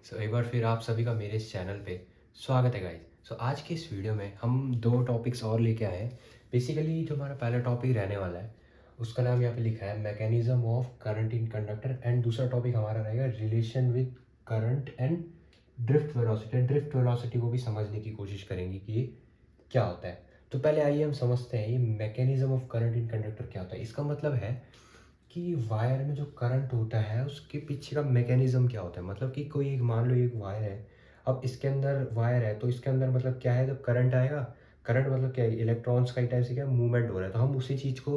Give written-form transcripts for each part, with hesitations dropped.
एक बार फिर आप सभी का मेरे इस चैनल पे स्वागत है गाइस। आज की इस वीडियो में हम दो टॉपिक्स और लेके आए हैं। बेसिकली जो हमारा पहला टॉपिक रहने वाला है उसका नाम यहाँ पे लिखा है mechanism of current in conductor, and दूसरा टॉपिक हमारा रहेगा relation with current and drift velocity. Drift velocity को भी समझने की कोशिश करेंगे कि ये क्या होता है। तो पहले आइए हम समझते हैं ये mechanism of current in conductor क्या होता है। इसका मतलब है कि वायर में जो करंट होता है उसके पीछे का मैकेनिज्म क्या होता है। मतलब कि कोई एक, मान लो एक वायर है, अब इसके अंदर वायर है तो इसके अंदर मतलब क्या है, जब करंट आएगा, करंट मतलब क्या है, इलेक्ट्रॉन्स का एक टाइप से क्या मूवमेंट हो रहा है। तो हम उसी चीज़ को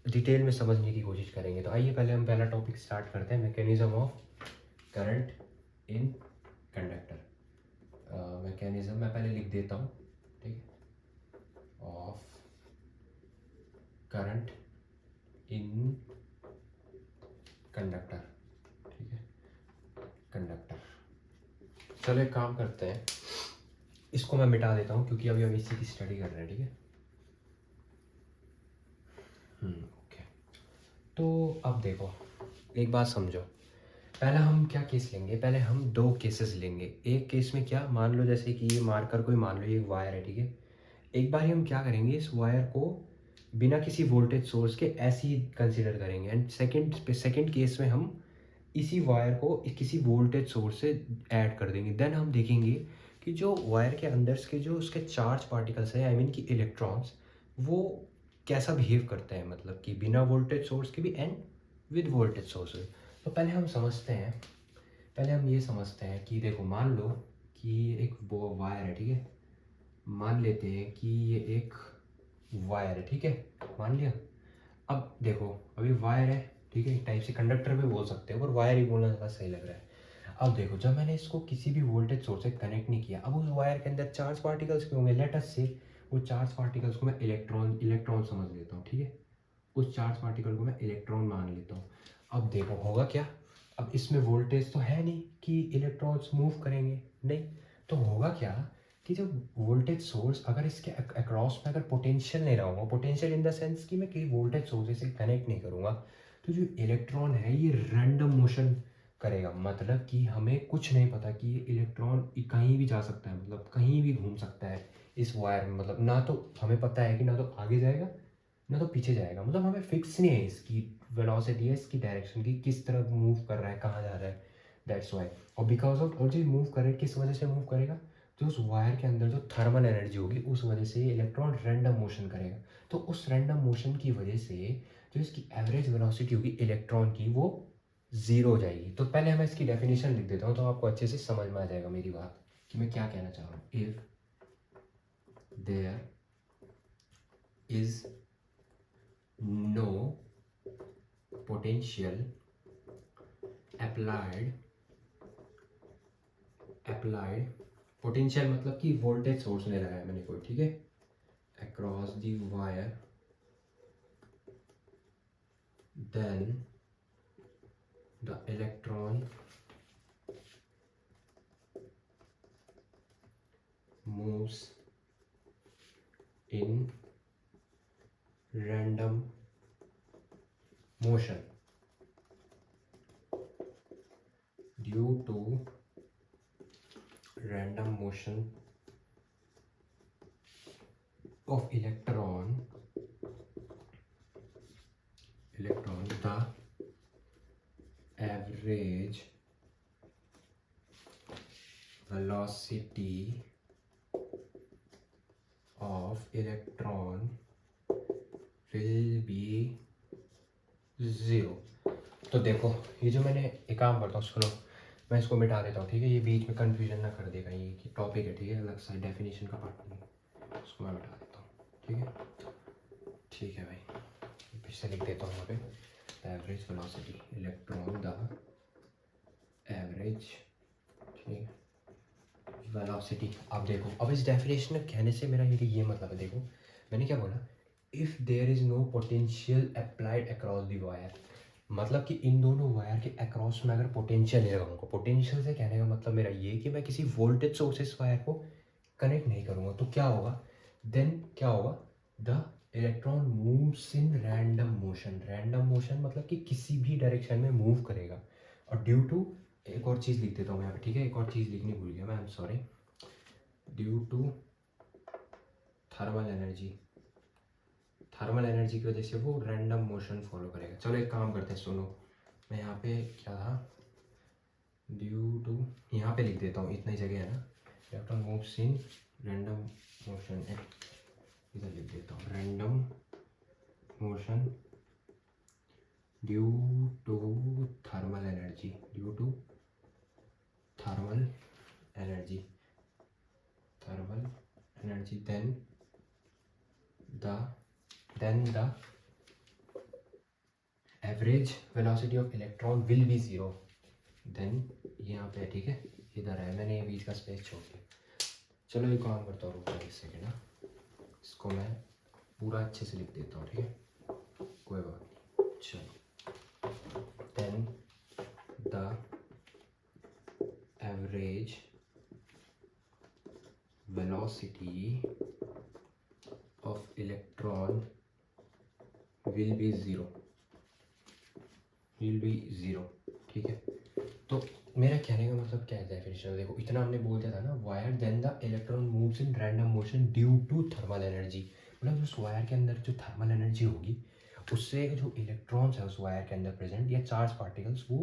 डिटेल में समझने की कोशिश करेंगे। तो आइए पहले हम पहला टॉपिक स्टार्ट करते हैं, mechanism of current in conductor. Mechanism मैं पहले लिख देता हूँ, ठीक है, ऑफ करंट इन कंडक्टर, ठीक है, कंडक्टर। चलो एक काम करते हैं, इसको मैं मिटा देता हूँ क्योंकि अभी हम इसी की स्टडी कर रहे हैं, ठीक है। ओके। तो अब देखो, एक बात समझो, पहले हम क्या केस लेंगे, पहले हम दो केसेस लेंगे। एक केस में क्या, मान लो जैसे कि ये मार्कर कोई, मान लो ये वायर है, ठीक है। एक बार ही हम क्या करेंगे, इस वायर को बिना किसी वोल्टेज सोर्स के ऐसे ही कंसिडर करेंगे, एंड सेकंड केस में हम इसी वायर को किसी वोल्टेज सोर्स से ऐड कर देंगे। देन हम देखेंगे कि जो वायर के अंदर के जो उसके चार्ज पार्टिकल्स हैं, आई मीन कि इलेक्ट्रॉन्स, वो कैसा बिहेव करते हैं, मतलब कि बिना वोल्टेज सोर्स के भी एंड विद वोल्टेज सोर्स। तो पहले हम समझते हैं, पहले हम ये समझते हैं कि देखो, मान लो कि एक वो वायर है, ठीक है। मान लेते हैं कि ये एक वायर है, ठीक है, मान लिया। अब देखो, अभी वायर है, ठीक है, एक टाइप से कंडक्टर भी बोल सकते हो पर वायर ही बोलना ज़्यादा सही लग रहा है। अब देखो, जब मैंने इसको किसी भी वोल्टेज सोर्स से कनेक्ट नहीं किया, अब उस वायर के अंदर चार्ज पार्टिकल्स भी होंगे। लेट अस से वो चार्ज पार्टिकल्स को मैं इलेक्ट्रॉन इलेक्ट्रॉन समझ लेता हूँ, ठीक है। उस चार्ज पार्टिकल को मैं इलेक्ट्रॉन मान लेता हूँ। अब देखो होगा क्या, अब इसमें वोल्टेज तो है नहीं कि इलेक्ट्रॉन्स मूव करेंगे, नहीं। तो होगा क्या कि जब वोल्टेज सोर्स अगर इसके अक्रॉस में अगर पोटेंशियल नहीं रहूँगा, पोटेंशियल इन द सेंस कि मैं किसी वोल्टेज सोर्स से कनेक्ट नहीं करूँगा, तो जो इलेक्ट्रॉन है ये रैंडम मोशन करेगा। मतलब कि हमें कुछ नहीं पता कि ये इलेक्ट्रॉन कहीं भी जा सकता है, मतलब कहीं भी घूम सकता है इस वायर में। मतलब ना तो हमें पता है कि ना तो आगे जाएगा ना तो पीछे जाएगा, मतलब हमें फिक्स नहीं है इसकी वेलोसिटी है, इसकी डायरेक्शन की, किस तरफ मूव कर रहा है, कहाँ जा रहा है। That's why. और बिकॉज ऑफ, और जो मूव करे किस वजह से मूव करेगा, तो उस वायर के अंदर जो थर्मल एनर्जी होगी उस वजह से ये इलेक्ट्रॉन रैंडम मोशन करेगा। तो उस रैंडम मोशन की वजह से जो इसकी एवरेज वेलोसिटी होगी इलेक्ट्रॉन की, वो ज़ीरो हो जाएगी। तो पहले मैं इसकी डेफिनेशन लिख देता हूँ तो आपको अच्छे से समझ में आ जाएगा मेरी बात कि मैं क्या कहना चाह रहा हूँ। If there is no potential applied, applied potential मतलब कि वोल्टेज सोर्स ने लगाया मैंने कोई, ठीक है, across the wire, then the electron moves in random motion due to random motion of electron the average velocity of electron will be zero। तो देखो, ये जो मैंने एक काम करता हूँ, सुनो, मैं इसको मिटा देता हूँ, ठीक है। ये बीच में कंफ्यूजन ना कर देगा, ये टॉपिक है, ठीक है, अलग सा डेफिनेशन का पार्ट नहीं है। इसको मैं मिटा देता हूँ, ठीक है, ठीक है भाई। फिर से लिख देता हूँ यहाँ पे, average velocity electron the average, ठीक, वेलोसिटी। अब देखो, अब इस डेफिनेशन में कहने से मेरा ये मतलब है, देखो मैंने क्या बोला, if there is no potential applied across the wire, मतलब कि इन दोनों वायर के अक्रॉस में अगर पोटेंशियल नहीं लगाऊंगा, पोटेंशियल से कहने का मतलब मेरा ये कि मैं किसी वोल्टेज सोर्स इस वायर को कनेक्ट नहीं करूँगा, तो क्या होगा, देन क्या होगा, the electron moves in random motion. Random motion मतलब कि किसी भी डायरेक्शन में मूव करेगा, और ड्यू टू एक और चीज़ लिख देता हूँ यहाँ पे, ठीक है, एक और चीज़ लिखनी भूल गया मैं, I am sorry. Due to thermal energy, thermal energy की वजह से वो रैंडम मोशन फॉलो करेगा। चलो एक काम करते हैं, सुनो, मैं यहाँ पे क्या था, ड्यू टू, यहाँ पे लिख देता हूँ, इतना ही जगह है ना, electron moves in random motion, इधर लिख देता हूँ random motion due to thermal energy, due to thermal energy, thermal energy, then the average velocity of electron will be zero. Then यहाँ पे, ठीक है, इधर है, मैंने ये बीच का स्पेस छोड़ दिया। चलो ये काम करता हूँ, रुको एक सेकेंड ना, इसको मैं पूरा अच्छे से लिख देता हूँ, ठीक है, कोई बात नहीं। चलो, then the average velocity of electron will be zero, will be zero, ठीक है। तो मेरा कहने का मतलब क्या है डेफिनेशन, देखो इतना हमने बोल दिया था ना, wire then the electron moves in random motion due to thermal energy, मतलब उस वायर के अंदर जो थर्मल एनर्जी होगी उससे जो इलेक्ट्रॉन्स है उस वायर के अंदर प्रेजेंट या चार्ज पार्टिकल्स वो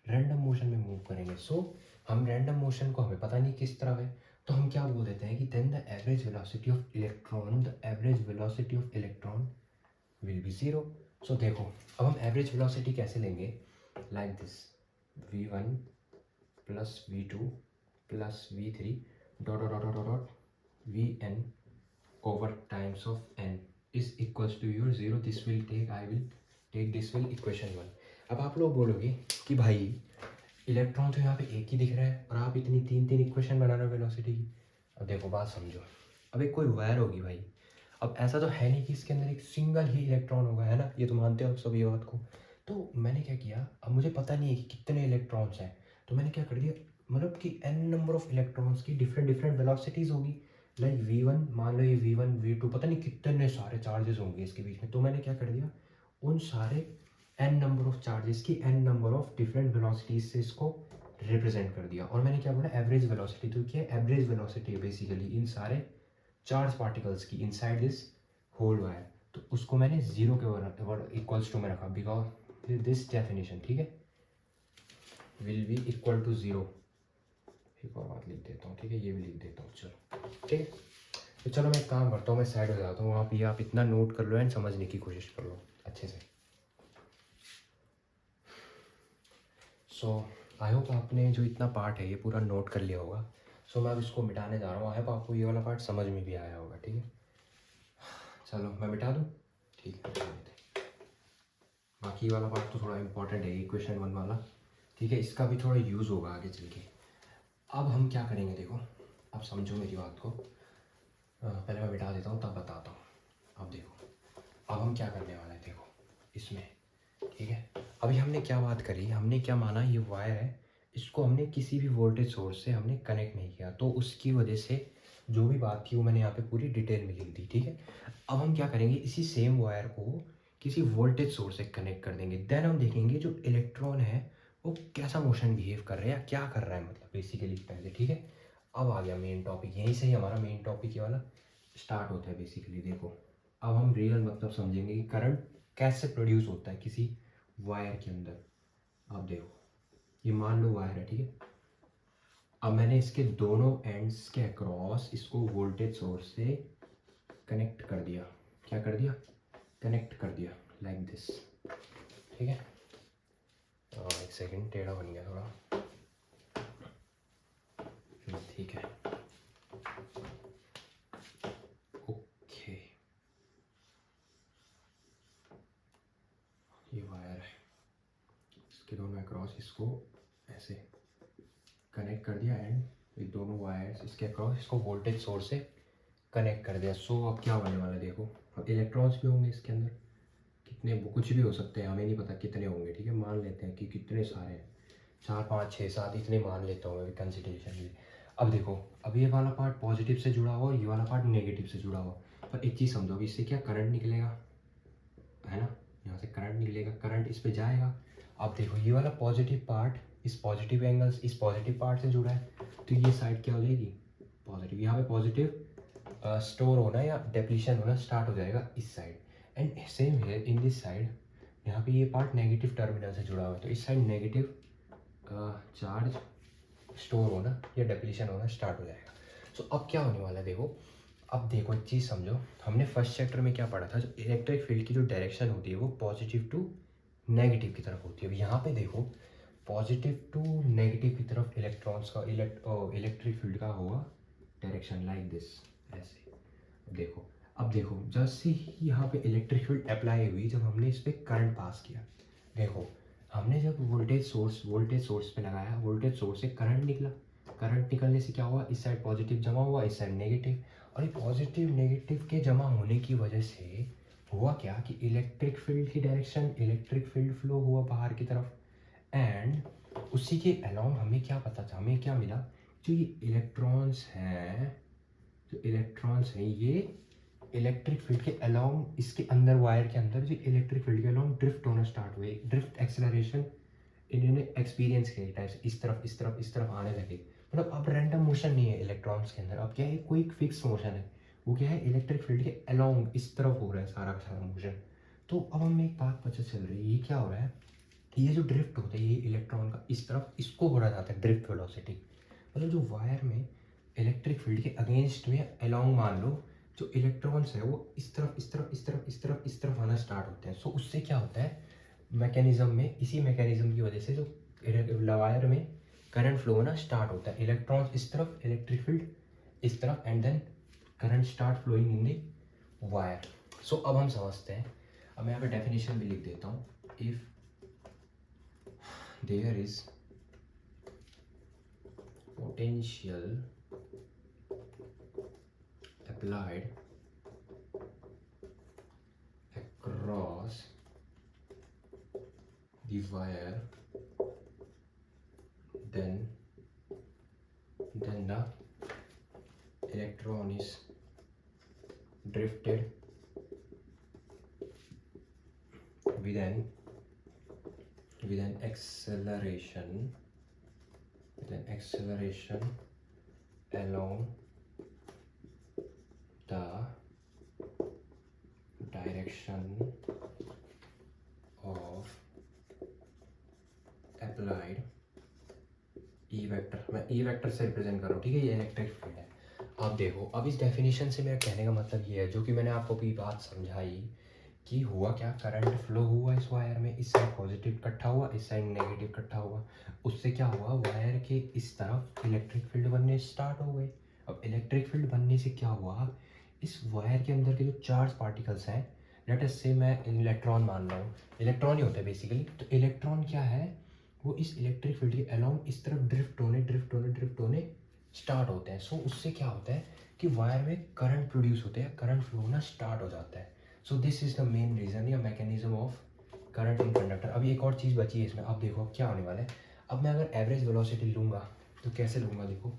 रैंडम मोशन में मूव करेंगे। सो हम रैंडम मोशन को हमें पता नहीं किस तरह है, तो हम क्या बोल देते हैं कि then the average velocity of electron, the average velocity of electron will be zero. So देखो अब हम एवरेज वेलोसिटी कैसे लेंगे, like this, v1 plus v2 plus v3 dot dot dot dot vn over times of n is equals to your zero, this will take, I will take, this will equation 1। अब आप लोग बोलोगे कि भाई electron तो यहाँ पे एक ही दिख रहा है और आप इतनी तीन तीन इक्वेशन बना रहे हो वेलोसिटी की। अब देखो बात समझो, अब एक कोई वायर होगी भाई, अब ऐसा तो है नहीं कि इसके अंदर एक सिंगल ही इलेक्ट्रॉन होगा, है ना, ये तो मानते हो आप सब ये बात को। तो मैंने क्या किया, अब मुझे पता नहीं है कि कितने इलेक्ट्रॉन्स हैं, तो मैंने क्या कर दिया, मतलब कि n नंबर ऑफ इलेक्ट्रॉन्स की डिफरेंट डिफरेंट वेलोसिटीज़ होगी, लाइक v1, मान लो ये v1 v2 पता नहीं कितने सारे चार्जेस होंगे इसके बीच में, तो मैंने क्या कर दिया, उन सारे n नंबर ऑफ चार्जेस की n number of different velocities से इसको रिप्रेजेंट कर दिया, और मैंने क्या बोला एवरेज वेलोसिटी, तो क्या एवरेज वेलोसिटी है बेसिकली इन सारे चार्ज पार्टिकल्स की इनसाइड दिस होल वायर, तो उसको मैंने जीरो के इक्वल्स टू में रखा, बिकॉज दिस डेफिनेशन, ठीक है, will be equal to zero. एक और बात लिख देता हूँ, ठीक है, ये भी लिख देता हूँ, चलो ठीक है। तो चलो मैं एक काम करता हूँ, मैं साइड हो जाता हूँ, आप इतना नोट कर लो एंड समझने की कोशिश कर लो अच्छे से। सो आई होप आपने जो इतना पार्ट है ये पूरा नोट कर लिया होगा। सो मैं अब इसको मिटाने जा रहा हूँ, आई होप आपको ये वाला पार्ट समझ में भी आया होगा, ठीक है। चलो मैं मिटा दूँ, ठीक है, बाकी वाला पार्ट तो थोड़ा इंपॉर्टेंट है, इक्वेशन 1 वाला, ठीक है, इसका भी थोड़ा यूज़ होगा आगे चल के। अब हम क्या करेंगे, देखो अब समझो मेरी बात को, पहले मैं मिटा देता हूँ तब बताता हूँ। अब देखो अब हम क्या करने वाले हैं, देखो इसमें, ठीक है, अभी हमने क्या बात करी, हमने क्या माना, ये वायर है, इसको हमने किसी भी वोल्टेज सोर्स से हमने कनेक्ट नहीं किया, तो उसकी वजह से जो भी बात थी वो मैंने यहाँ पे पूरी डिटेल में लिख दी, ठीक है। अब हम क्या करेंगे, इसी सेम वायर को किसी वोल्टेज सोर्स से कनेक्ट कर देंगे, देन हम देखेंगे जो इलेक्ट्रॉन है वो कैसा मोशन बिहेव कर रहा है या क्या कर रहा है, मतलब बेसिकली पहले, ठीक है। अब आ गया मेन टॉपिक, यहीं से ही हमारा मेन टॉपिक ये वाला स्टार्ट होता है बेसिकली। देखो अब हम रियल मतलब समझेंगे कि करंट कैसे प्रोड्यूस होता है किसी वायर के अंदर। अब देखो ये मान लो वायर है, ठीक है, अब मैंने इसके दोनों एंड्स के अक्रॉस इसको वोल्टेज सोर्स से कनेक्ट कर दिया, क्या कर दिया, कनेक्ट कर दिया, लाइक दिस, ठीक है। एक सेकेंड, टेढ़ा बन गया थोड़ा, ठीक है, ओके, ये वायर है, इसके दोनों अक्रॉस इसको ऐसे कनेक्ट कर दिया एंड ये दोनों वायर्स इसके अक्रॉस इसको वोल्टेज सोर्स से कनेक्ट कर दिया। सो अब क्या होने वाला है, देखो अब इलेक्ट्रॉन्स भी होंगे इसके अंदर, कितने, वो कुछ भी हो सकते हैं, हमें नहीं पता कितने होंगे, ठीक है, मान लेते हैं कि कितने सारे हैं, 4 5 6 7 इतने मान लेता हूँ मैं कंसिडरेशन के लिए। अब देखो अब ये वाला पार्ट पॉजिटिव से जुड़ा हुआ और ये वाला पार्ट नेगेटिव से जुड़ा हुआ, पर एक चीज़ समझो, इससे क्या करंट निकलेगा, है ना, यहाँ से करंट निकलेगा, करंट इस पे जाएगा। अब देखो ये वाला पॉजिटिव पार्ट इस पॉजिटिव एंगल्स इस पॉजिटिव पार्ट से जुड़ा है, तो ये साइड क्या हो जाएगी पॉजिटिव। यहाँ पे पॉजिटिव स्टोर होना या डेप्लीशन होना स्टार्ट हो जाएगा इस साइड। एंड सेम है इन दिस साइड, यहाँ पे ये पार्ट नेगेटिव टर्मिनल से जुड़ा हुआ है, तो इस साइड नेगेटिव चार्ज स्टोर होना या डेप्लीशन होना स्टार्ट हो जाएगा। सो अब क्या होने वाला है देखो, अब देखो एक चीज़ समझो, हमने फर्स्ट चैप्टर में क्या पढ़ा था, जो इलेक्ट्रिक फील्ड की जो डायरेक्शन होती है वो पॉजिटिव टू नेगेटिव की तरफ होती है। अब यहाँ पे देखो पॉजिटिव टू नेगेटिव की तरफ इलेक्ट्रॉन्स का इलेक्ट्रिक फील्ड का होगा डायरेक्शन लाइक दिस, ऐसे। अब देखो जैसे ही यहाँ पे इलेक्ट्रिक फील्ड अप्लाई हुई, जब हमने इस पर करंट पास किया, देखो हमने जब वोल्टेज सोर्स पे लगाया, वोल्टेज सोर्स से करंट निकला, करंट निकलने से क्या हुआ, इस साइड पॉजिटिव जमा हुआ, इस साइड नेगेटिव, और ये पॉजिटिव नेगेटिव के जमा होने की वजह से हुआ क्या कि इलेक्ट्रिक फील्ड की डायरेक्शन, इलेक्ट्रिक फील्ड फ्लो हुआ बाहर की तरफ। एंड उसी के अलाउंग हमें क्या पता था, हमें क्या मिला, जो ये इलेक्ट्रॉन्स हैं, ये इलेक्ट्रिक फील्ड के अलाउंग, इसके अंदर वायर के अंदर जो इलेक्ट्रिक फील्ड के अलाउंग ड्रिफ्ट होना स्टार्ट हुए, ड्रिफ्ट एक्सेलरेशन इन्होंने एक्सपीरियंस किया टाइप, इस तरफ आने लगे। मतलब अब रैंडम मोशन नहीं है इलेक्ट्रॉन्स के अंदर, अब क्या है कोई फिक्स मोशन है, वो क्या है इलेक्ट्रिक फील्ड के अलाउंग इस तरफ हो रहा है सारा का सारा मोशन। तो अब हमें एक बात पता चल रही है, ये क्या हो रहा है, ये जो ड्रिफ्ट होता है ये इलेक्ट्रॉन का इस तरफ, इसको बोला जाता है ड्रिफ्ट वेलोसिटी। मतलब जो वायर में इलेक्ट्रिक फील्ड के अगेंस्ट में अलोंग मान लो, जो इलेक्ट्रॉन्स है वो इस तरफ आना स्टार्ट होते हैं। सो उससे क्या होता है मैकेनिज्म में, इसी मैकेनिज्म की वजह से जो वायर में करंट फ्लो होना स्टार्ट होता है, इलेक्ट्रॉन्स इस तरफ, इलेक्ट्रिक फील्ड इस तरफ, and then current start flowing in the wire. So अब हम समझते हैं, अब मैं यहाँ पे डेफिनेशन भी लिख देता हूँ। If there is potential applied across the wire, then the electron is drifted with an acceleration along the direction of applied E vector. मैं E वेक्टर से रिप्रेजेंट कर रहा हूँ, ठीक है, ये इलेक्ट्रिक फील्ड है। अब देखो, अब इस डेफिनेशन से मेरा कहने का मतलब ये है, जो कि मैंने आपको भी बात समझाई कि हुआ क्या, करंट फ्लो हुआ इस वायर में, इस साइड पॉजिटिव इकट्ठा हुआ, इस साइड नेगेटिव इकट्ठा हुआ, उससे क्या हुआ, वायर के इस तरफ इलेक्ट्रिक फील्ड बनने स्टार्ट हो गए। अब इलेक्ट्रिक फील्ड बनने से क्या हुआ, इस वायर के अंदर के जो चार्ज पार्टिकल्स हैं, लेट अस से मैं इलेक्ट्रॉन मान रहा हूँ, इलेक्ट्रॉन ही होता है बेसिकली, तो इलेक्ट्रॉन क्या है, वो इस इलेक्ट्रिक फील्ड के अलाउंग इस तरफ ड्रिफ्ट होने स्टार्ट होते हैं। सो उससे क्या होता है कि वायर में करंट प्रोड्यूस होते हैं, करंट फ्लो होना स्टार्ट हो जाता है। So this is the main reason या mechanism of current in conductor. अभी एक और चीज़ बची है इसमें, अब देखो अब क्या होने वाला है। अब मैं अगर एवरेज वेलोसिटी लूँगा तो कैसे लूँगा, देखो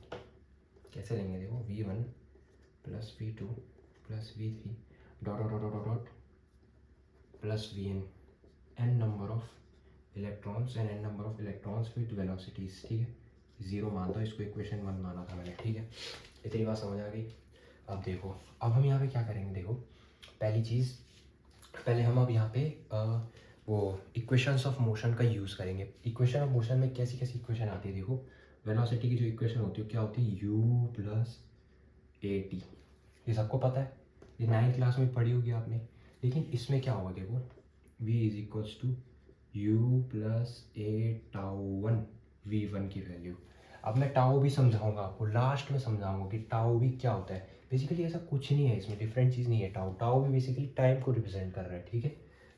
कैसे लेंगे, देखो v1 plus v2 plus v3 dot dot dot dot plus vn, n number of electrons and n number of electrons with velocities, ठीक है, जीरो मानता हूँ इसको, इक्वेशन 1 माना था मैंने, ठीक है, इतनी बात समझ आ गई। अब देखो, अब हम यहाँ पे क्या करेंगे, देखो पहली चीज़, पहले हम अब यहाँ पे वो इक्वेशंस ऑफ मोशन का यूज़ करेंगे। इक्वेशन ऑफ मोशन में कैसी कैसी इक्वेशन आती है, देखो वेलोसिटी की जो इक्वेशन होती है क्या होती है, u प्लस ए टी, ये सबको पता है, ये 9th क्लास में पढ़ी होगी आपने। लेकिन इसमें क्या होगा, देखो v is equals to u plus a tau one, v1 की वैल्यू। अब मैं टाउ भी समझाऊंगा आपको, लास्ट में समझाऊंगा कि टाउ भी क्या होता है। बेसिकली ऐसा कुछ नहीं है इसमें, डिफरेंट चीज़ नहीं है, टाउ भी बेसिकली टाइम को रिप्रेजेंट कर रहा है, ठीक है।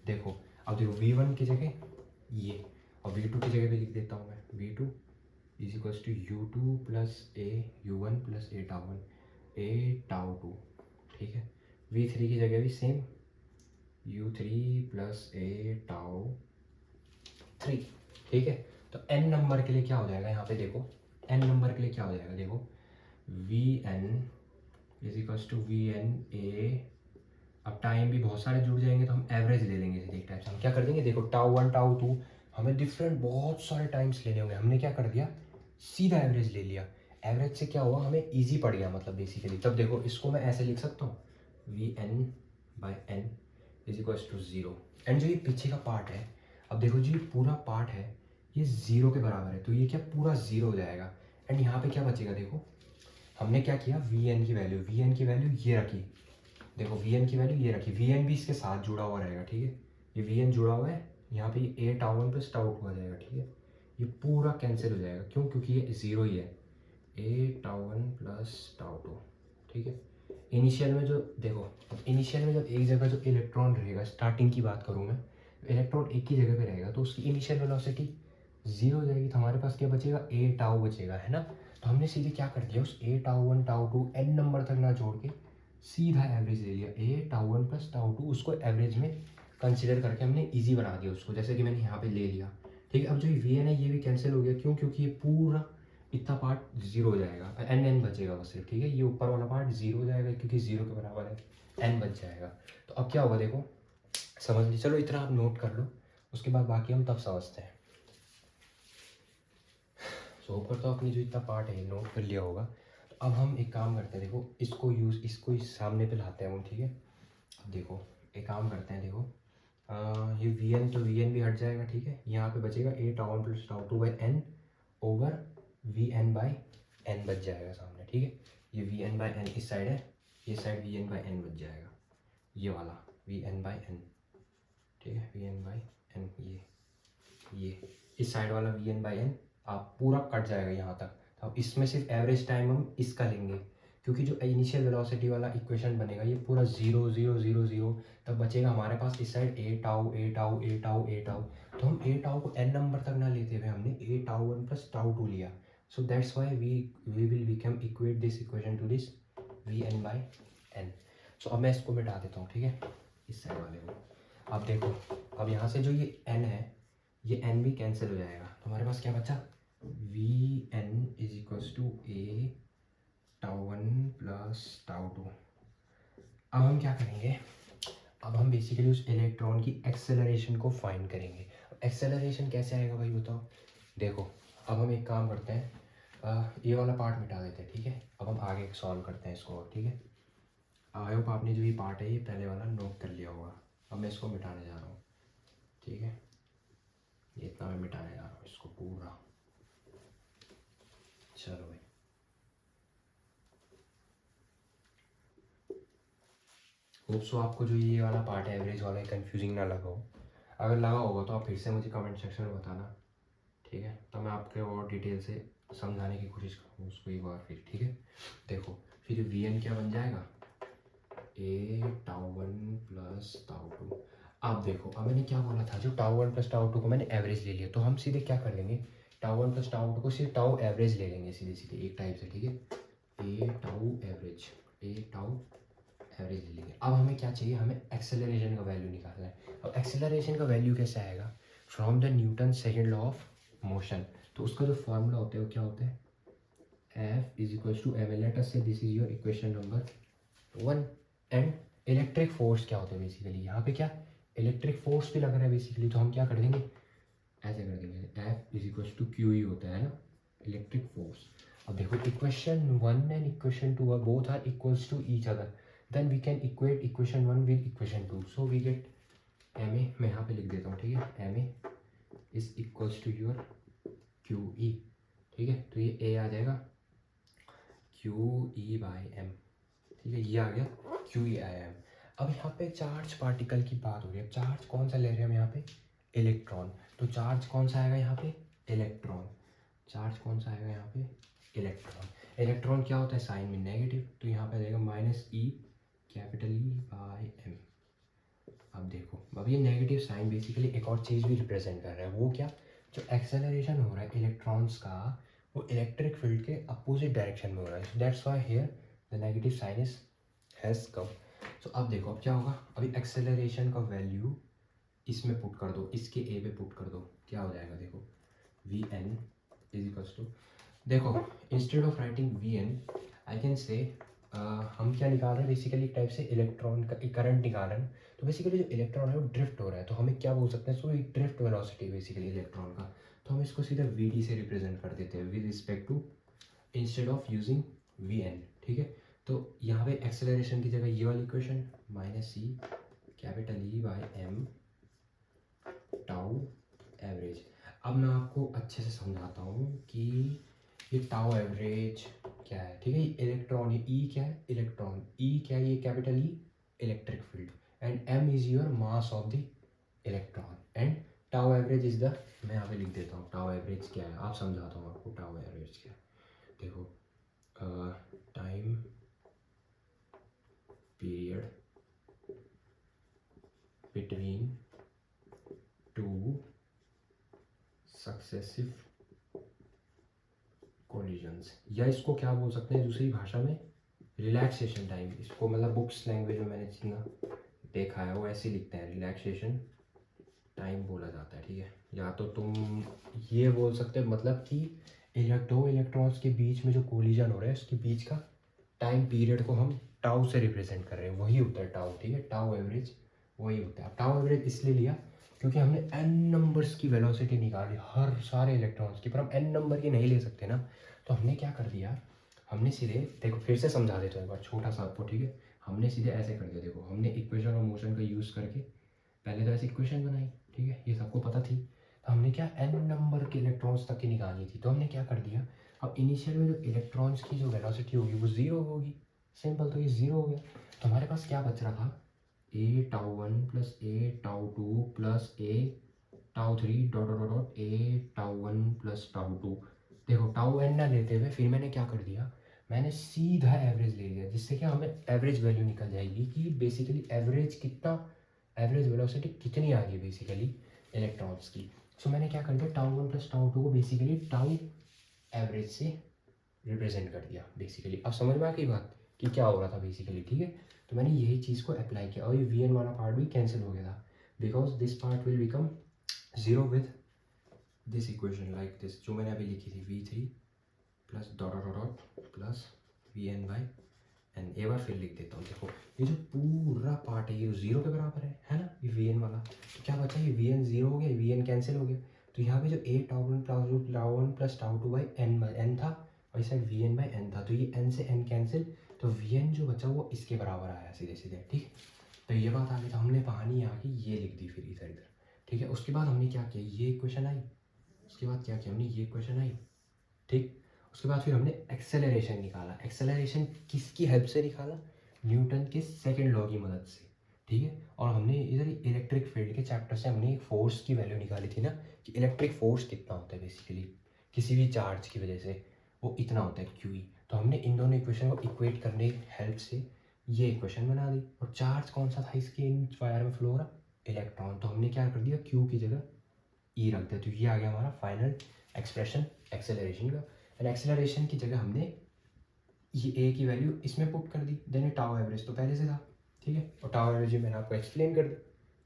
देखो अब देखो v1 की जगह ये, और v2 की जगह भी लिख देता हूँ मैं, v2 is equals to u2 plus a u1 plus a tau one, a tau two, ठीक है। v3 की जगह भी same, u3 plus a tau 3, ठीक है। तो n नंबर के लिए क्या हो जाएगा, यहाँ पे देखो n नंबर के लिए क्या हो जाएगा, देखो vn is equals to vn a, अब टाइम भी बहुत सारे जुड़ जाएंगे तो हम एवरेज ले लेंगे सीधे एक टाइप से। हम क्या कर देंगे, देखो टाउ 1 टाउ 2 हमें डिफरेंट बहुत सारे टाइम्स लेने होंगे, हमने क्या कर दिया, सीधा एवरेज ले लिया। एवरेज से क्या हुआ, हमें ईजी पड़ गया मतलब बेसिकली। तब देखो इसको मैं ऐसे लिख सकता हूँ, v n by n is equals to zero. And जो ये पीछे का पार्ट है, अब देखो जी ये पूरा पार्ट है ये ज़ीरो के बराबर है, तो ये क्या पूरा ज़ीरो हो जाएगा। एंड यहाँ पे क्या बचेगा, देखो हमने क्या किया, वी एन की वैल्यू ये रखी, देखो वी एन की वैल्यू ये रखी, वी एन भी इसके साथ जुड़ा हुआ रहेगा, ठीक है। ये वी एन जुड़ा हुआ है, यहाँ पे a tau one plus tau two आ जाएगा, ठीक है। ये पूरा कैंसिल हो जाएगा, क्यों, क्योंकि ये ज़ीरो ही है, a tau one plus tau two, ठीक है। इनिशियल में जो देखो, अब इनिशियल में जब एक जगह जो इलेक्ट्रॉन रहेगा, स्टार्टिंग की बात करूँ मैं, इलेक्ट्रॉन एक ही जगह पे रहेगा तो उसकी इनिशियल वेलोसिटी जीरो हो जाएगी, तो हमारे पास क्या बचेगा, ए टाउ बचेगा, है ना। तो हमने सीधे क्या कर दिया, उस a tau one tau two n number तक ना जोड़ के सीधा एवरेज ले लिया, a tau one plus tau two, उसको एवरेज में कंसिडर करके हमने इजी बना दिया उसको, जैसे कि मैंने यहाँ पे ले लिया, ठीक है। अब जो वी एन है ये भी कैंसिल हो गया, क्यों, क्योंकि ये पूरा इतना पार्ट जीरो हो जाएगा, एन एन बचेगा बस सिर्फ, ठीक है। ये ऊपर वाला पार्ट जीरो हो जाएगा क्योंकि जीरो के बराबर है, एन बच जाएगा। तो अब क्या होगा देखो, समझ लीजिए, चलो इतना आप नोट कर लो, उसके बाद बाकी हम तब समझते हैं। सो ऊपर तो अपनी जो इतना पार्ट है नोट कर लिया होगा। तो अब हम एक काम करते हैं, देखो इसको इस सामने पे लाते हैं हम, ठीक है। अब देखो एक काम करते हैं, देखो ये वी एन, तो वी एन भी हट जाएगा, ठीक है। यहाँ पे बचेगा a tau one plus tau two by n over v n by n बच जाएगा सामने, ठीक है। ये वी एन बाई एन इस साइड है, ये side v n by n बच जाएगा, ये वाला वी एन बाई एन, ठीक है, वी एन बाई एन, ये इस साइड वाला वी एन बाई एन आप पूरा कट जाएगा यहाँ तक। तो अब इसमें सिर्फ एवरेज टाइम हम इसका लेंगे, क्योंकि जो इनिशियल वेलोसिटी वाला इक्वेशन बनेगा ये पूरा ज़ीरो ज़ीरो ज़ीरो ज़ीरो, तब बचेगा हमारे पास इस साइड a tau a tau a tau a tau. तो हम ए टाउ को एन नंबर तक ना लेते हुए हमने a tau one plus tau two लिया, so that's why we will become equate this equation to this v n by n. सो अब मैं इसको मिटा देता हूँ, ठीक है, इस साइड वाले को। अब देखो, अब यहाँ से जो ये एन है, ये एन भी कैंसिल हो जाएगा, तो हमारे पास क्या बचा, v n is equals to a tau one plus tau two. अब हम क्या करेंगे, अब हम बेसिकली उस इलेक्ट्रॉन की एक्सेलरेशन को फाइंड करेंगे। एक्सेलरेशन कैसे आएगा भाई बताओ, देखो अब हम एक काम करते हैं, ये वाला पार्ट मिटा देते हैं, ठीक है। अब हम आगे सॉल्व करते हैं इसको, ठीक है। आई होप आपने जो ये पार्ट है ये पहले वाला नोट कर लिया होगा। अब मैं इसको मिटाने जा रहा हूँ, ठीक है, ये इतना मैं मिटाने जा रहा हूँ इसको पूरा। चलो भाई, होप सो आपको जो ये वाला पार्ट है एवरेज वाला कंफ्यूजिंग ना लगा हो। अगर लगा होगा तो आप फिर से मुझे कमेंट सेक्शन में बताना, ठीक है, तो मैं आपके और डिटेल से समझाने की कोशिश करूँगा उसको एक बार फिर, ठीक है। देखो फिर वी एन क्या बन जाएगा, a tau one plus tau two. अब देखो, अब मैंने क्या बोला था, जो tau one plus tau two को मैंने एवरेज ले लिया, तो हम सीधे क्या कर लेंगे, tau one plus tau two को सिर्फ टाउ एवरेज ले लेंगे सीधे सीधे एक टाइप से, ठीक है। A tau average, A tau average ले लेंगे। अब हमें क्या चाहिए, हमें एक्सेलरेशन का वैल्यू निकालना है। अब एक्सेलरेशन का वैल्यू कैसे आएगा, from the Newton second law of motion. तो उसका जो फॉर्मूला होता है वो क्या होता है, F is equals to m l. Let us say this is your equation number one. And electric force क्या होता है बेसिकली, यहाँ पे क्या इलेक्ट्रिक फोर्स भी लग रहा है बेसिकली, तो हम क्या कर देंगे, ऐसे कर देंगे, F is equals to q E होता है ना, इलेक्ट्रिक फोर्स। अब देखो equation one and equation two both are equals to each other, then we can equate equation one with equation two, so we get m a, मैं यहाँ पे लिख देता हूँ, ठीक है, m a is equals to your q E, ठीक है। तो ये ए आ जाएगा क्यू ई बाई एम, ठीक है, ये आ गया क्यू ई आई एम। अब यहाँ पे चार्ज पार्टिकल की बात हो रही है, अब चार्ज कौन सा ले रहे हैं हम यहाँ पे, इलेक्ट्रॉन। तो चार्ज कौन सा आएगा यहाँ पे, इलेक्ट्रॉन। चार्ज कौन सा आएगा यहाँ पे, इलेक्ट्रॉन। इलेक्ट्रॉन क्या होता है साइन में नेगेटिव, तो यहाँ पे आ जाएगा minus e capital E by m. अब देखो, अब ये नेगेटिव साइन बेसिकली एक और चीज़ भी रिप्रेजेंट कर रहा है, वो क्या, जो एक्सेलरेशन हो रहा है इलेक्ट्रॉन्स का वो इलेक्ट्रिक फील्ड के अपोजिट डायरेक्शन में हो रहा है, that's why here the negative sign is has come. तो अब देखो अब क्या होगा, अभी एक्सेलरेशन का वैल्यू इसमें पुट कर दो, इसके ए पे पुट कर दो, क्या हो जाएगा देखो, v n is equals to, देखो instead of writing v n I can say हम क्या निकाल रहे हैं बेसिकली एक टाइप से इलेक्ट्रॉन का एक करंट निकाल रहे हैं। तो बेसिकली जो इलेक्ट्रॉन है वो ड्रिफ्ट हो रहा है, तो हमें क्या बोल सकते हैं इसको, एक ड्रिफ्ट वेलोसिटी बेसिकली इलेक्ट्रॉन का। तो हम इसको सीधा वी डी से रिप्रेजेंट कर देते हैं with respect to, instead of using v n, ठीक है। तो यहाँ पे एक्सेलरेशन की जगह ये वाली equation minus c capital E by m tau average. अब मैं आपको अच्छे से समझाता हूँ कि ये टाउ एवरेज क्या है, ठीक है। ये इलेक्ट्रॉन, ये ई क्या है, इलेक्ट्रॉन, ई क्या है, ये capital E electric field, and m is your mass of the electron, and tau average is the, मैं यहाँ पे लिख देता हूँ टाउ एवरेज क्या है, आप समझाता हूँ आपको टाउ एवरेज क्या है। देखो time period between two successive collisions, या इसको क्या बोल सकते हैं दूसरी भाषा में, रिलैक्सेशन टाइम। इसको मतलब बुक्स लैंग्वेज में मैंने जितना देखा है वो ऐसे लिखते हैं, रिलैक्सेशन टाइम बोला जाता है, ठीक है। या तो तुम ये बोल सकते हो मतलब कि दो इलेक्ट्रॉन्स के बीच में जो कोलिजन हो रहा है उसके बीच का टाइम पीरियड को हम टाउ से रिप्रेजेंट कर रहे हैं, वही होता है टाउ, ठीक है। टाउ एवरेज वही होता है। टाउ एवरेज इसलिए लिया क्योंकि हमने एन नंबर्स की वेलोसिटी निकाली हर सारे इलेक्ट्रॉन्स की, पर हम एन नंबर की नहीं ले सकते ना, तो हमने क्या कर दिया, हमने सीधे, देखो फिर से समझा देता हूँ एक बार छोटा सा आपको, ठीक है। हमने सीधे ऐसे कर दिया, देखो हमने इक्वेशन ऑफ मोशन का यूज़ करके पहले तो ऐसी इक्वेशन बनाई, ठीक है, ये सबको पता थी। तो हमने क्या एन नंबर के इलेक्ट्रॉन्स तक की निकालनी थी, तो हमने क्या कर दिया, अब इनिशियल में जो इलेक्ट्रॉन्स की जो वेलोसिटी होगी वो ज़ीरो होगी, सिंपल, तो ये ज़ीरो हो गया। तो हमारे पास क्या बच रहा था, a tau one plus a tau two plus a tau three dot dot dot a tau one plus tau two. देखो टाउ एन ना लेते हुए फिर मैंने क्या कर दिया, मैंने सीधा एवरेज ले लिया, जिससे क्या हमें एवरेज वैल्यू निकल जाएगी कि बेसिकली एवरेज कितना, एवरेज वेलोसिटी कितनी आ रही है बेसिकली इलेक्ट्रॉन्स की। सो मैंने क्या कर दिया, tau one plus tau two को बेसिकली टाउ एवरेज से रिप्रेजेंट कर दिया बेसिकली। अब समझ में आ गई बात कि क्या हो रहा था बेसिकली, ठीक है। तो मैंने यही चीज़ को अप्लाई किया और ये वी एन वाला पार्ट भी कैंसिल हो गया था, because this part will become zero with this equation like this, जो मैंने अभी लिखी थी v three plus dot dot dot plus v n by n. एक बार फिर लिख देता हूँ, देखो ये जो पूरा पार्ट है ये जीरो के बराबर है ना, ये वी एन वाला। तो क्या बचा, ये वी एन जीरो हो गया, वी एन कैंसिल हो गया। तो यहाँ पे जो a tau one plus tau two by n था, और इस side v n by n था, तो ये एन से एन कैंसिल, तो वी एन जो बचा वो इसके बराबर आया सीधे सीधे, ठीक। तो ये बात आ गई, तो हमने कहानी यहाँ की ये लिख दी फिर इधर इधर, ठीक है। उसके बाद हमने क्या किया, ये इक्वेशन आई, उसके बाद क्या किया हमने, ये इक्वेशन आई, ठीक। उसके बाद फिर हमने एक्सेलरेशन निकाला। एक्सेलरेशन किसकी हेल्प से निकाला, न्यूटन के सेकंड लॉ की मदद से, ठीक है। और हमने इधर इलेक्ट्रिक फील्ड के चैप्टर से हमने एक फोर्स की वैल्यू निकाली थी ना, कि इलेक्ट्रिक फोर्स कितना होता है बेसिकली किसी भी चार्ज की वजह से, वो इतना होता है क्यू ई। तो हमने इन दोनों इक्वेशन को इक्वेट करने की हेल्प से ये इक्वेशन बना दी। और चार्ज कौन सा था इसके इन वायर में फ्लो हो रहा, इलेक्ट्रॉन, तो हमने क्या कर दिया, क्यू की जगह ई रख दिया। तो ये आ गया हमारा फाइनल एक्सप्रेशन एक्सेलरेशन का। एंड एक्सेलरेशन की जगह हमने ये ए की वैल्यू इसमें पुट कर दी, देन टाउ एवरेज तो पहले से था, ठीक है। और टाउ एवरेज मैंने आपको एक्सप्लेन कर दिया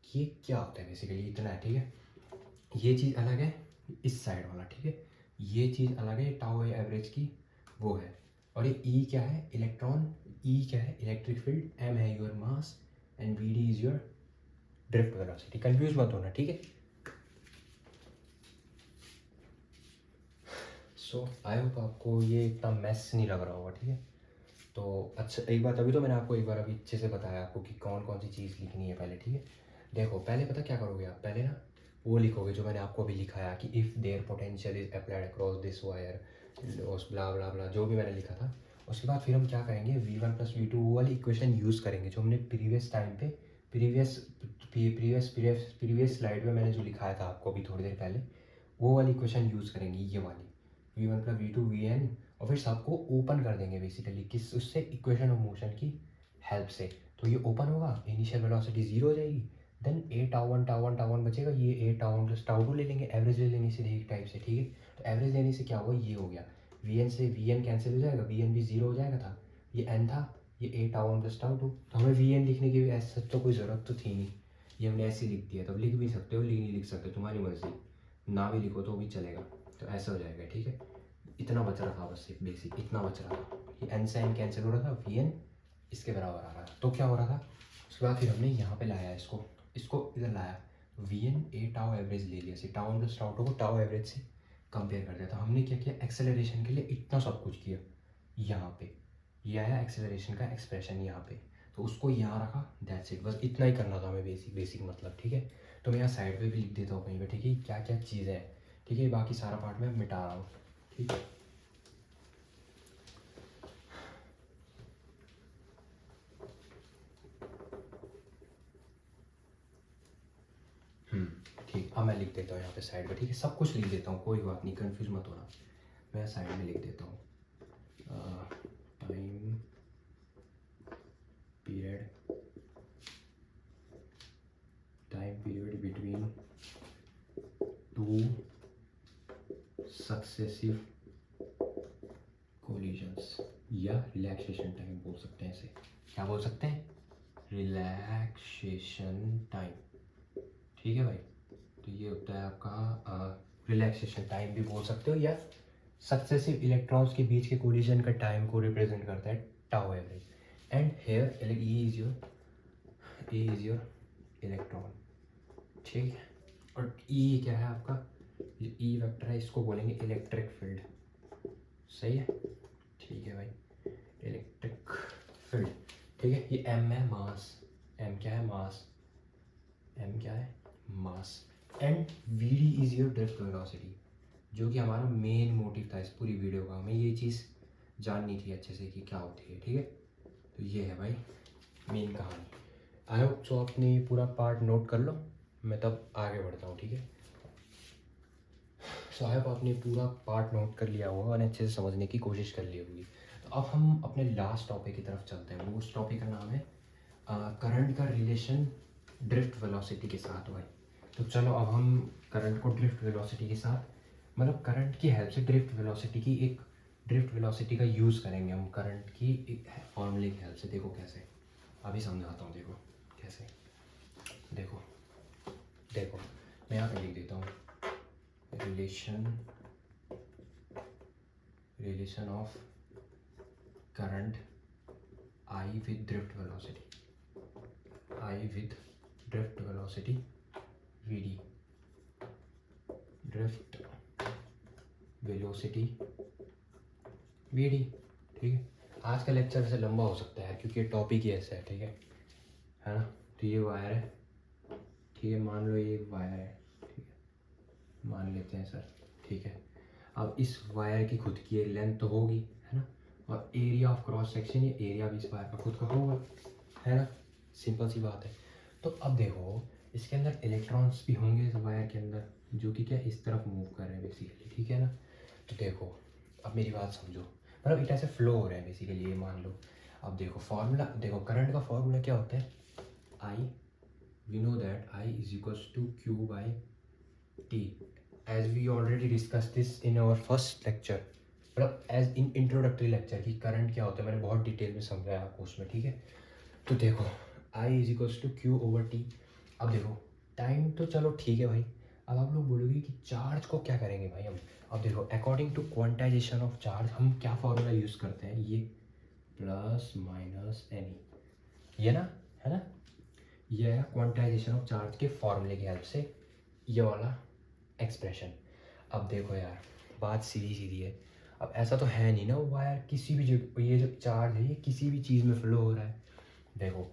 कि ये क्या होता है बेसिकली, इतना है, ठीक है। ये चीज़ अलग है इस साइड वाला, ठीक है, ये चीज़ अलग है, टाउ एवरेज की वो है। और ये ई क्या है, इलेक्ट्रॉन, ई क्या है, इलेक्ट्रिक फील्ड, एम है your mass, and v d is your drift velocity. Confuse मत होना, ठीक है। सो आई होप आपको ये इतना मैस नहीं लग रहा होगा, ठीक है। तो अच्छा एक बात, अभी तो मैंने आपको एक बार अभी अच्छे से बताया आपको कि कौन कौन सी चीज़ लिखनी है पहले, ठीक है। देखो पहले पता क्या करोगे आप, पहले ना वो लिखोगे जो मैंने आपको अभी लिखाया कि if there potential is applied across this wire, blah blah blah, जो भी मैंने लिखा था। उसके बाद फिर हम क्या करेंगे, v one plus v two वो वाली इक्वेशन यूज़ करेंगे जो हमने प्रीवियस टाइम पे प्रीवियस स्लाइड में मैंने जो लिखाया था आपको अभी थोड़ी देर पहले, वो वाली इक्वेशन यूज़ करेंगे, ये वाली v one plus v two v n. और फिर सबको ओपन कर देंगे बेसिकली किस उससे, इक्वेशन ऑफ मोशन की हेल्प से। तो ये ओपन होगा, इनिशियल वेलोसिटी जीरो हो जाएगी, देन ए टाउ वन बचेगा, ये a tau one plus tau two ले लेंगे, एवरेज ले लेंगे सीधे एक टाइप से, ठीक है। तो एवरेज लेने से क्या होगा, ये हो गया वी एन से वी एन कैंसिल हो जाएगा, वी एन भी जीरो हो जाएगा था, ये एन था, ये a tau one plus tau two. तो हमें वी एन लिखने की ऐसा तो कोई ज़रूरत तो थी नहीं, ये हमने ऐसे लिख दिया। तो लिख भी सकते हो, लिख नहीं लिख सकते, तुम्हारी मर्जी, ना भी लिखो तो भी चलेगा। तो ऐसा हो जाएगा, ठीक है। इतना बच रहा था बस, एक बेसिक इतना बच रहा था। ये एन से एन कैंसिल हो रहा था, वी एन इसके बराबर आ रहा था। तो क्या हो रहा था, उसके बाद फिर हमने यहाँ पे लाया इसको इधर लाया, v n a tau average ले लिया, tau one plus tau two को टाउ एवरेज से कंपेयर कर दिया। तो हमने क्या किया, एक्सेलरेशन के लिए इतना सब कुछ किया, यहाँ पे ये आया एक्सेलरेशन का एक्सप्रेशन यहाँ पे, तो उसको यहाँ रखा, दैट्स इट, बस इतना ही करना था हमें, बेसिक मतलब, ठीक है। तो मैं यहाँ साइड पे भी लिख देता हूँ कहीं पे, ठीक है, क्या क्या चीज़ें हैं, ठीक है, बाकी सारा पार्ट मैं मिटा रहा हूँ, ठीक है। ठीक, अब मैं लिख देता हूँ यहाँ पे साइड पे, ठीक है, सब कुछ लिख देता हूँ, कोई बात नहीं, कंफ्यूज मत होना। मैं साइड में लिख देता हूँ time period between two successive collisions, या रिलैक्सेशन टाइम बोल सकते हैं इसे, क्या बोल सकते हैं, रिलैक्सेशन टाइम, ठीक है भाई। तो ये होता है आपका रिलैक्सेशन टाइम भी बोल सकते हो, या सक्सेसिव इलेक्ट्रॉन्स के बीच के कोलिजन का टाइम को रिप्रेजेंट करता है tau average. And here e is your electron, ठीक है। और ई क्या है आपका, जो ई वेक्टर है इसको बोलेंगे इलेक्ट्रिक फील्ड, सही है, ठीक है भाई, इलेक्ट्रिक फील्ड, ठीक है। ये एम है मास, एम क्या है मास, एम क्या है mass. And v d is your drift velocity, जो कि हमारा मेन मोटिव था इस पूरी वीडियो का, हमें ये चीज़ जाननी थी अच्छे से कि क्या होती है, ठीक है। तो ये है भाई मेन कहानी। आई होप सो आपने ये पूरा पार्ट नोट कर लो, मैं तब आगे बढ़ता हूँ, ठीक है। सो आई होप आपने पूरा पार्ट नोट कर लिया होगा और अच्छे से समझने की कोशिश कर ली होगी। तो अब हम अपने लास्ट टॉपिक की तरफ चलते हैं, वो उस टॉपिक का नाम है करंट का रिलेशन ड्रिफ्ट वेलोसिटी के साथ भाई। तो चलो अब हम करंट को ड्रिफ्ट वेलोसिटी के साथ, मतलब करंट की हेल्प से ड्रिफ्ट वेलोसिटी का यूज़ करेंगे हम करंट की एक फॉर्मूले की हेल्प से। देखो कैसे, अभी समझाता हूँ, देखो कैसे, देखो देखो मैं यहाँ पे लिख देता हूँ, relation of current I with drift velocity v d, drift velocity v d, ठीक है। आज का लेक्चर वैसे लंबा हो सकता है क्योंकि टॉपिक ही ऐसा है, ठीक है ना। तो ये वायर है, ठीक है, मान लो ये वायर है, ठीक है, मान लेते हैं सर, ठीक है। अब इस वायर की खुद की एक लेंथ तो होगी, है ना, और एरिया ऑफ क्रॉस सेक्शन, ये एरिया भी इस वायर का खुद का होगा, है ना, सिंपल सी बात है। तो अब देखो इसके अंदर इलेक्ट्रॉन्स भी होंगे इस वायर के अंदर, जो कि क्या इस तरफ मूव कर रहे हैं बेसिकली, ठीक है ना। तो देखो अब मेरी बात समझो, मतलब एक ऐसे फ्लो हो रहा है बेसिकली, ये मान लो। अब देखो फॉर्मूला, देखो करंट का फॉर्मूला क्या होता है, I, we know that I is equals to q by t, as we already discuss this in our first lecture, मतलब एज इन इंट्रोडक्टरी लेक्चर की करंट क्या होता है मैंने बहुत डिटेल में समझाया आपको उसमें, ठीक है। तो देखो I is equals to q over t. अब देखो टाइम तो चलो ठीक है भाई, अब आप लोग बोलोगे कि चार्ज को क्या करेंगे भाई हम। अब देखो according to quantization of charge हम क्या फॉर्मूला यूज़ करते हैं, ये प्लस माइनस एनी, ये ना, है ना, ये है क्वांटाइजेशन ऑफ चार्ज के फॉर्मूले की हेल्प से ये वाला एक्सप्रेशन। अब देखो यार बात सीधी सीधी है, अब ऐसा तो है नहीं ना वो वायर किसी भी जगह, ये जो चार्ज है ये किसी भी चीज़ में फ्लो हो रहा है। देखो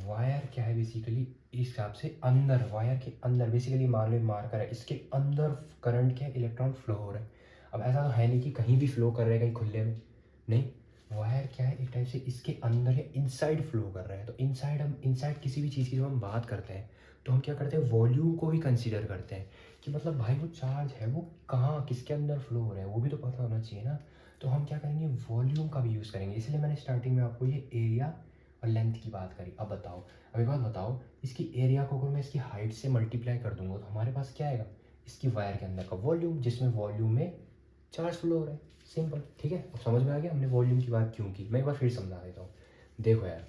वायर क्या है बेसिकली, इस हिसाब से अंदर, वायर के अंदर बेसिकली मान लो मार्कर है, इसके अंदर करंट के इलेक्ट्रॉन फ्लो हो रहा है। अब ऐसा तो है नहीं कि कहीं भी फ्लो कर रहे हैं कहीं खुले में, नहीं, वायर क्या है एक टाइप से इसके अंदर या इनसाइड फ्लो कर रहा है। तो इनसाइड, हम इनसाइड किसी भी चीज़ की जब हम बात करते हैं तो हम क्या करते हैं, वॉल्यूम को भी कंसीडर करते हैं कि मतलब भाई वो चार्ज है वो कहाँ किसके अंदर फ्लो हो रहा है वो भी तो पता होना चाहिए ना। तो हम क्या करेंगे, वॉल्यूम का भी यूज़ करेंगे, इसलिए मैंने स्टार्टिंग में आपको ये एरिया और लेंथ की बात करी। अब बताओ, अब एक बात बताओ, इसकी एरिया को अगर मैं इसकी हाइट से मल्टीप्लाई कर दूंगा तो हमारे पास क्या आएगा, इसकी वायर के अंदर का वॉल्यूम, जिसमें वॉल्यूम में चार्ज फ्लो हो रहा है, सिंपल, ठीक है। अब समझ में आ गया हमने वॉल्यूम की बात क्यों की। मैं एक बार फिर समझा देता हूँ। देखो यार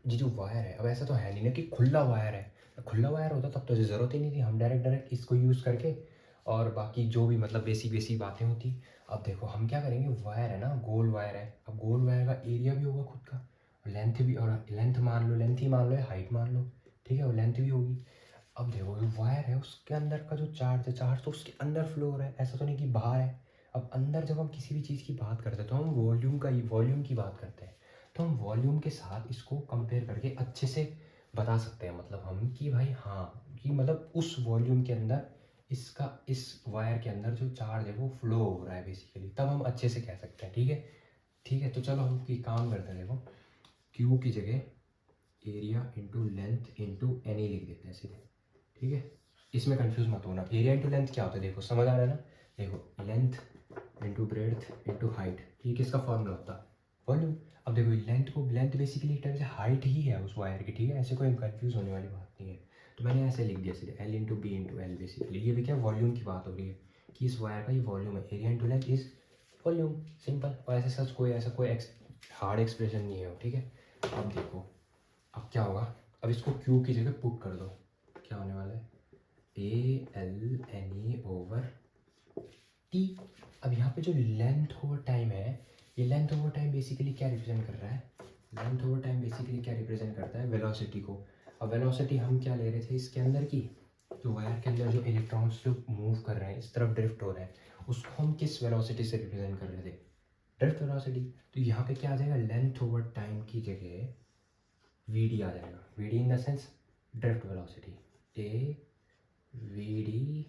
ये जो वायर है, अब ऐसा तो है नहीं ना कि खुला वायर है, खुला वायर होता तब तो ज़रूरत ही नहीं थी, हम डायरेक्ट इसको यूज़ करके और बाकी जो भी मतलब बेसिक बेसिक बातें होती। अब देखो हम क्या करेंगे, वायर है ना, गोल वायर है, अब गोल वायर का एरिया भी होगा खुद का, लेंथ भी, और लेंथ मान लो, लेंथ ही मान लो या हाइट मान लो, ठीक है, वो लेंथ भी होगी। अब देखो जो वायर है उसके अंदर का जो चार्ज है, चार्ज तो उसके अंदर फ्लो हो रहा है, ऐसा तो नहीं कि बाहर है। अब अंदर जब हम किसी भी चीज़ की बात करते हैं तो हम वॉल्यूम की बात करते हैं, तो हम वॉल्यूम के साथ इसको कंपेयर करके अच्छे से बता सकते हैं, मतलब हम कि भाई हाँ, कि मतलब उस वॉल्यूम के अंदर इसका, इस वायर के अंदर जो चार्ज है वो फ्लो हो रहा है बेसिकली, तब हम अच्छे से कह सकते हैं। ठीक है, ठीक है, तो चलो हम की काम करते हैं। देखो क्यू की जगह area into length into any लिख देते हैं सीधे, ठीक है। इसमें कंफ्यूज मत होना, एरिया इंटू लेंथ क्या होता है, देखो समझ आ रहा है ना। देखो length into breadth into height, ये किसका फॉर्मूला होता है, वॉल्यूम। अब देखो लेंथ बेसिकली एक टाइप से हाइट ही है उस वायर की, ठीक है, ऐसे कोई कंफ्यूज होने वाली बात नहीं है। तो मैंने ऐसे लिख दिया सीधे l into b into l, basically ये भी क्या वॉल्यूम की बात हो रही है कि इस वायर का ये वॉल्यूम है, area into length is volume, simple. और ऐसे सच कोई ऐसा कोई हार्ड एक्सप्रेशन नहीं है, ठीक है। अब देखो अब क्या होगा, अब इसको क्यू की जगह पुट कर दो, क्या होने वाला है, A l n e over t. अब यहाँ पे जो लेंथ ओवर टाइम है, ये लेंथ ओवर टाइम बेसिकली क्या रिप्रेजेंट कर रहा है, लेंथ ओवर टाइम बेसिकली क्या रिप्रेजेंट करता है, वेलोसिटी को। अब वेलोसिटी हम क्या ले रहे थे इसके अंदर की, जो वायर के अंदर जो इलेक्ट्रॉन्स जो मूव कर रहे हैं, इस तरफ ड्रिफ्ट हो रहे हैं, उसको हम किस वेलोसिटी से रिप्रेजेंट कर रहे थे, ड्रिफ्ट वेलोसिटी। तो यहाँ पे क्या आ जाएगा, लेंथ ओवर टाइम की जगह वी डी आ जाएगा, v d in the sense drift velocity, A v d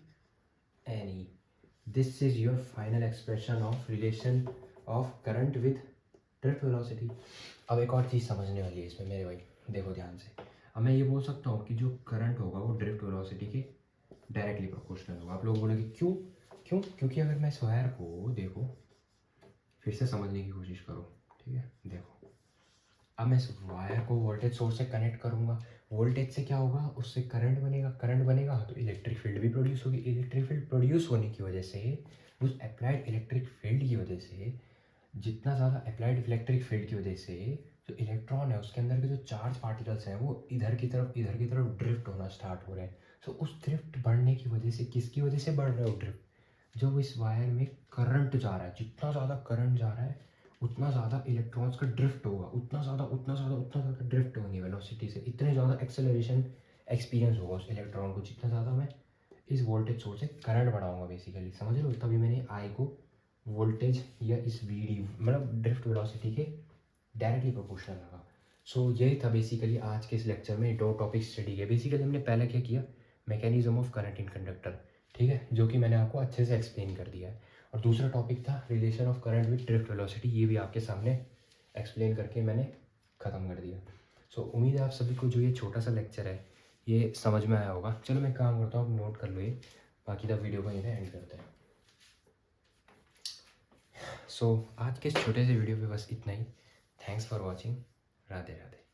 n e. This is your final expression of relation of current with drift velocity. अब एक और चीज़ समझने वाली है इसमें मेरे भाई, देखो ध्यान से। अब मैं ये बोल सकता हूँ कि जो करंट होगा वो ड्रिफ्ट वेलोसिटी के डायरेक्टली प्रोपोर्शनल होगा। आप लोग बोलेंगे क्यों, क्योंकि अगर मैं इस वायर को, देखो फिर से समझने की कोशिश करो, ठीक है। देखो अब मैं इस वायर को वोल्टेज सोर्स से कनेक्ट करूँगा, वोल्टेज से क्या होगा, उससे करंट बनेगा, करंट बनेगा तो इलेक्ट्रिक फील्ड भी प्रोड्यूस होगी, इलेक्ट्रिक फील्ड प्रोड्यूस होने की वजह से, उस अप्लाइड इलेक्ट्रिक फील्ड की वजह से, जितना ज़्यादा अप्लाइड इलेक्ट्रिक फील्ड की वजह से जो इलेक्ट्रॉन है उसके अंदर के जो चार्ज पार्टिकल्स हैं वो इधर की तरफ ड्रिफ्ट होना स्टार्ट हो रहे हैं। सो उस ड्रिफ्ट बढ़ने की वजह से, किसकी वजह से बढ़ रहा है वो ड्रिफ्ट, जो इस वायर में करंट जा रहा है, जितना ज़्यादा करंट जा रहा है उतना ज़्यादा इलेक्ट्रॉन्स का ड्रिफ्ट होगा, उतना ज़्यादा ड्रिफ्ट होगी वेलोसिटी से, इतने ज़्यादा एक्सेलरेशन एक्सपीरियंस होगा उस इलेक्ट्रॉन को, जितना ज़्यादा मैं इस वोल्टेज सोर्स से करंट बढ़ाऊंगा बेसिकली, समझ रहे हो। तभी मैंने आई को वोल्टेज या इस वी डी मतलब ड्रिफ्ट वेलोसिटी के डायरेक्टली प्रोपोर्शनल लगा। सो यही था बेसिकली आज के इस लेक्चर में, दो टॉपिक स्टडी किया। बेसिकली हमने पहले क्या किया, mechanism of current in conductor, ठीक है, जो कि मैंने आपको अच्छे से एक्सप्लेन कर दिया है। और दूसरा टॉपिक था relation of current with drift velocity, ये भी आपके सामने एक्सप्लेन करके मैंने ख़त्म कर दिया। सो उम्मीद है आप सभी को जो ये छोटा सा लेक्चर है ये समझ में आया होगा। चलो मैं काम करता हूँ, नोट कर लो ये, बाकी द वीडियो को यहीं एंड करते हैं। सो आज के इस छोटे से वीडियो पे बस इतना ही। Thanks for watching, Radhe Radhe.